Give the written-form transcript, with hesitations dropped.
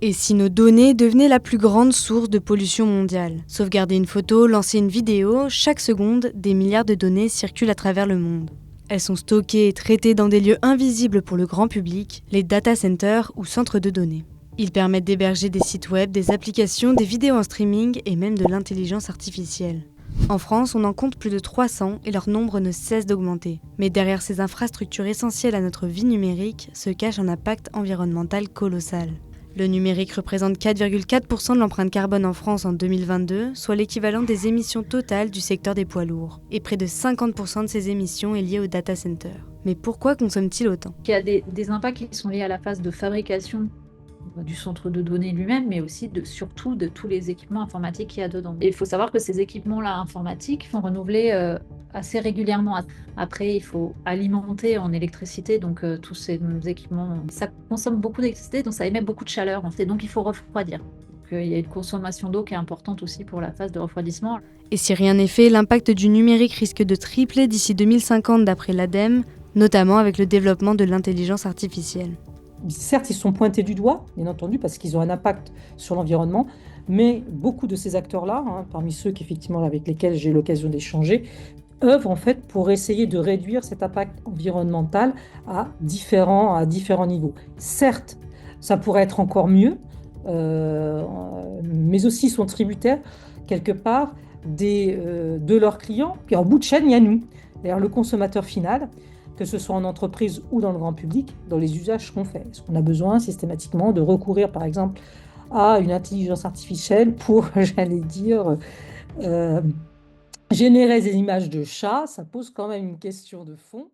Et si nos données devenaient la plus grande source de pollution mondiale? Sauvegarder une photo, lancer une vidéo, chaque seconde, des milliards de données circulent à travers le monde. Elles sont stockées et traitées dans des lieux invisibles pour le grand public, les data centers ou centres de données. Ils permettent d'héberger des sites web, des applications, des vidéos en streaming et même de l'intelligence artificielle. En France, on en compte plus de 300 et leur nombre ne cesse d'augmenter. Mais derrière ces infrastructures essentielles à notre vie numérique se cache un impact environnemental colossal. Le numérique représente 4,4% de l'empreinte carbone en France en 2022, soit l'équivalent des émissions totales du secteur des poids lourds. Et près de 50% de ces émissions est liée aux data centers. Mais pourquoi consomme-t-il autant? Il y a des impacts qui sont liés à la phase de fabrication du centre de données lui-même, mais aussi surtout de tous les équipements informatiques qu'il y a dedans. Et il faut savoir que ces équipements-là informatiques sont renouvelés assez régulièrement. Après, il faut alimenter en électricité, donc tous ces équipements, ça consomme beaucoup d'électricité, donc ça émet beaucoup de chaleur, en fait, donc il faut refroidir. Donc, il y a une consommation d'eau qui est importante aussi pour la phase de refroidissement. Et si rien n'est fait, l'impact du numérique risque de tripler d'ici 2050 d'après l'ADEME, notamment avec le développement de l'intelligence artificielle. Certes, ils sont pointés du doigt, bien entendu, parce qu'ils ont un impact sur l'environnement, mais beaucoup de ces acteurs-là, parmi ceux avec lesquels j'ai l'occasion d'échanger, œuvrent en fait pour essayer de réduire cet impact environnemental à différents niveaux. Certes, ça pourrait être encore mieux, mais aussi sont tributaires quelque part de leurs clients. Puis en bout de chaîne, il y a nous, c'est-à-dire le consommateur final, que ce soit en entreprise ou dans le grand public, dans les usages qu'on fait. Est-ce qu'on a besoin systématiquement de recourir, par exemple, à une intelligence artificielle pour, j'allais dire, générer des images de chats? Ça pose quand même une question de fond.